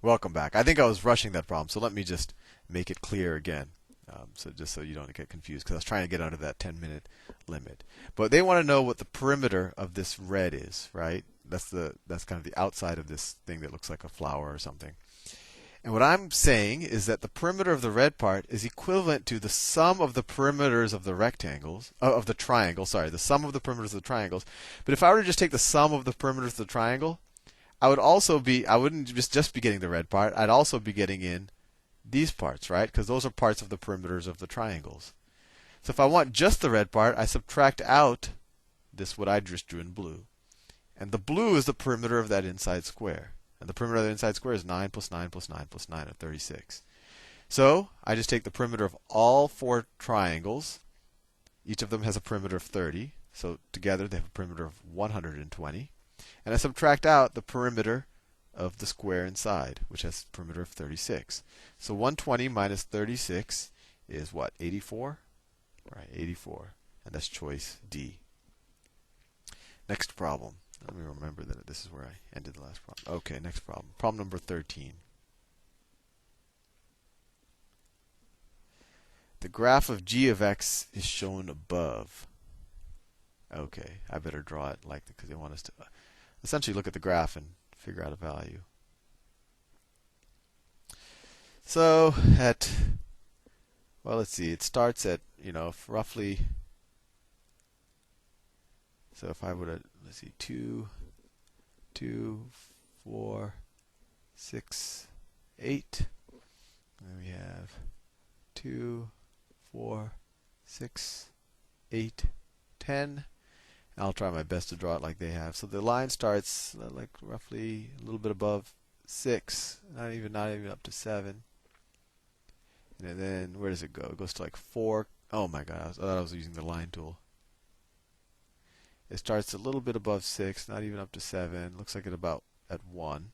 Welcome back. I think I was rushing that problem, so let me just make it clear again. So just so you don't get confused, because I was trying to get under that 10-minute limit. But they want to know what the perimeter of this red is, right? That's kind of the outside of this thing that looks like a flower or something. And what I'm saying is that the perimeter of the red part is equivalent to the sum of the perimeters of the rectangles, of the triangle, sorry, the sum of the perimeters of the triangles. But if I were to just take the sum of the perimeters of the triangle, I wouldn't just be getting the red part. I'd also be getting in these parts, right? Because those are parts of the perimeters of the triangles. So if I want just the red part, I subtract out this, what I just drew in blue. And the blue is the perimeter of that inside square. And the perimeter of the inside square is 9 plus 9 plus 9 plus 9, or 36. So I just take the perimeter of all four triangles. Each of them has a perimeter of 30. So together they have a perimeter of 120. And I subtract out the perimeter of the square inside, which has a perimeter of 36. So 120 minus 36 is what? 84? Right, 84. And that's choice D. Next problem. Let me remember that this is where I ended the last problem. Okay, next problem. Problem number 13. The graph of g of x is shown above. Okay, I better draw it like because they want us to essentially look at the graph and figure out a value. So well, let's see. It starts at, roughly. So if I were to, let's see, 2, 4, 6, 8. And we have 2, 4, 6, 8, 10. I'll try my best to draw it like they have. So the line starts like roughly a little bit above 6, not even up to 7. And then where does it go? It goes to like 4. Oh my God, I thought I was using the line tool. It starts a little bit above 6, not even up to 7. Looks like at 1.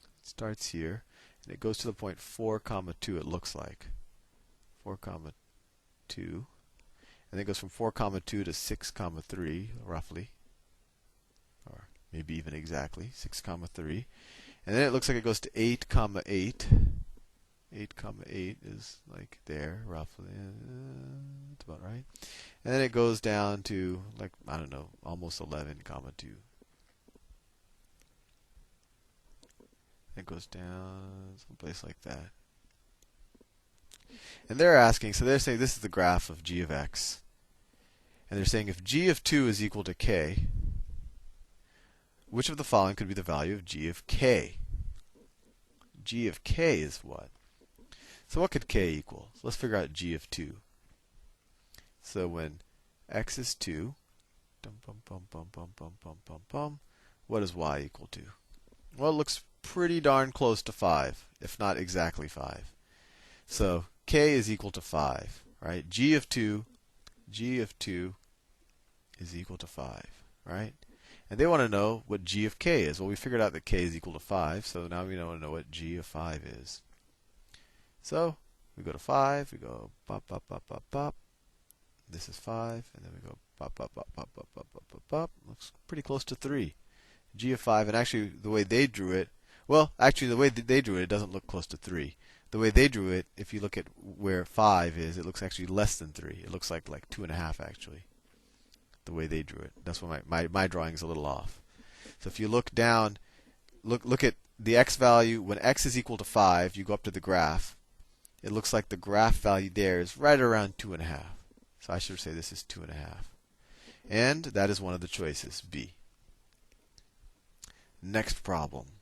It starts here, and it goes to the point 4, 2. It looks like 4, 2, and then it goes from 4, 2 to 6, 3, roughly, or maybe even exactly 6, 3, and then it looks like it goes to 8, 8. 8, 8 is like there, roughly. That's about right. And then it goes down to, like, I don't know, almost 11, 2. It goes down someplace like that. And they're asking, so they're saying this is the graph of g of x. And they're saying if g of 2 is equal to k, which of the following could be the value of g of k? G of k is what? So what could k equal? So let's figure out g of 2. So when x is 2, what is y equal to? Well, it looks pretty darn close to 5, if not exactly 5. So k is equal to 5, right? G of 2 is equal to 5, right? And they want to know what g of k is. Well, we figured out that k is equal to 5, so now we want to know what g of 5 is. So we go to 5, we go bop, bop, bop, bop, bop. This is 5, and then we go bop, bop, bop, bop, bop, bop, bop, bop, bop. Looks pretty close to 3. G of 5, and actually the way they drew it, it doesn't look close to 3. The way they drew it, if you look at where 5 is, it looks actually less than 3. It looks like 2.5 actually. The way they drew it. That's why my drawing is a little off. So if you look down, look at the x value. When x is equal to 5, you go up to the graph. It looks like the graph value there is right around 2.5. So I should say this is 2.5. And that is one of the choices, B. Next problem.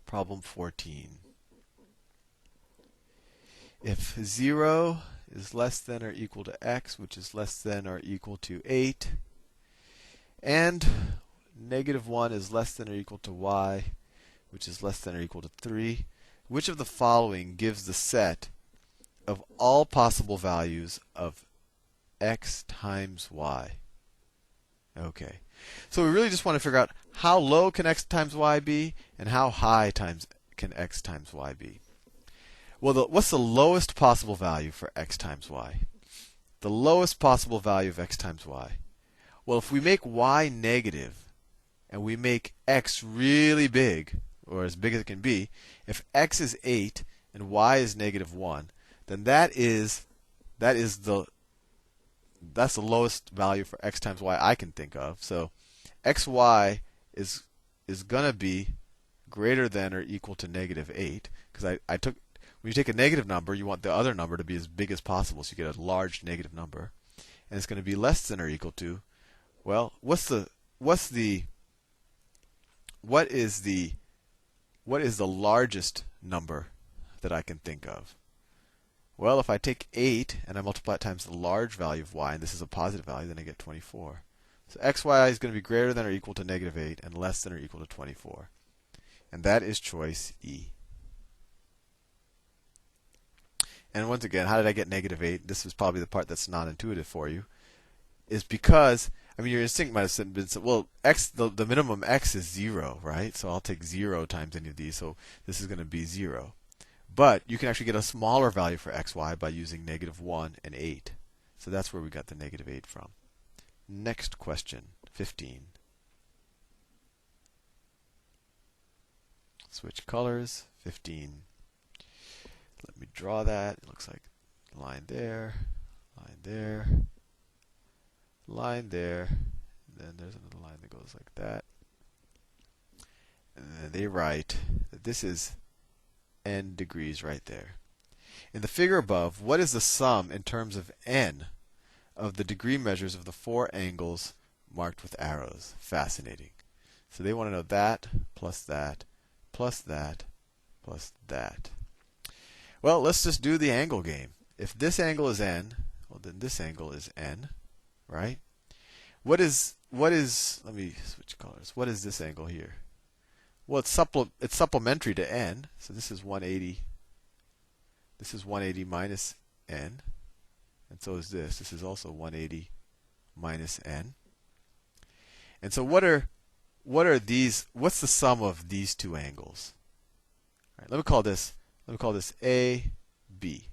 Problem 14. If 0 is less than or equal to x, which is less than or equal to 8, and -1 is less than or equal to y, which is less than or equal to 3, which of the following gives the set of all possible values of x times y? Okay. So we really just want to figure out how low can x times y be and how high can x times y be. Well, what's the lowest possible value for x times y? The lowest possible value of x times y. Well, if we make y negative and we make x really big, or as big as it can be, if x is 8 and y is negative 1, then that's the lowest value for x times y I can think of. So xy is going to be greater than or equal to negative 8, because I took, when you take a negative number, you want the other number to be as big as possible, so you get a large negative number. And it's going to be less than or equal to, well, what is the largest number that I can think of? Well, if I take 8 and I multiply it times the large value of y, and this is a positive value, then I get 24. So xy is going to be greater than or equal to negative 8 and less than or equal to 24. And that is choice E. And once again, how did I get negative 8? This is probably the part that's non-intuitive for you. Is because, I mean, your instinct might have been, well, x, the minimum x is 0, right? So I'll take 0 times any of these. So this is going to be 0. But you can actually get a smaller value for xy by using negative 1 and 8. So that's where we got the negative 8 from. Next question, 15. Switch colors, 15. Let me draw that. It looks like line there, line there, line there. Then there's another line that goes like that. And then they write that this is n degrees right there. In the figure above, what is the sum in terms of n of the degree measures of the 4 angles marked with arrows? Fascinating. So they want to know that plus that plus that plus that. Well, let's just do the angle game. If this angle is n, well, then this angle is n, right? What is let me switch colors. What is this angle here? Well, it's supplementary to n, so this is 180. This is 180 minus n, and so is this. This is also 180 minus n. And so what are these? What's the sum of these two angles? All right, let me call this A, B.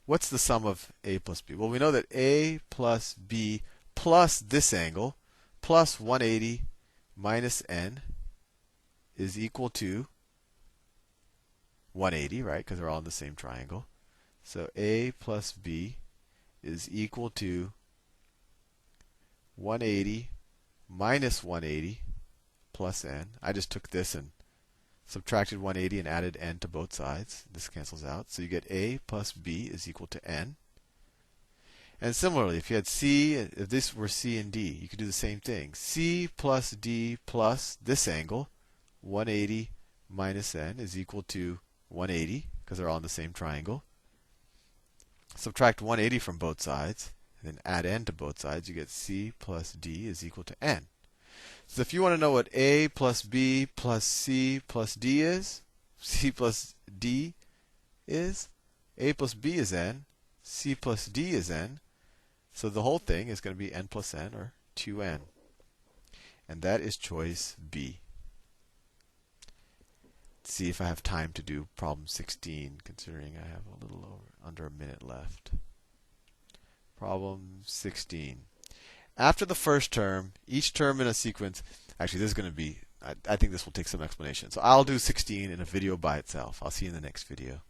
What's the sum of A plus B? Well, we know that A plus B plus this angle plus 180 minus n is equal to 180, right? Because they're all in the same triangle. So A plus B is equal to 180 minus 180 plus n. I just took this and subtracted 180 and added n to both sides. This cancels out. So you get A plus B is equal to n. And similarly, if you had C, if this were C and D, you could do the same thing. C plus D plus this angle, 180 minus n, is equal to 180, because they're all in the same triangle. Subtract 180 from both sides, and then add n to both sides. You get C plus D is equal to n. So if you want to know what A plus B plus C plus D is, C plus D is, A plus B is n, C plus D is n. So the whole thing is going to be n plus n, or 2n. And that is choice B. Let's see if I have time to do problem 16, considering I have a little under a minute left. Problem 16. After the first term, each term in a sequence, actually this is going to be, I think this will take some explanation. So I'll do 16 in a video by itself. I'll see you in the next video.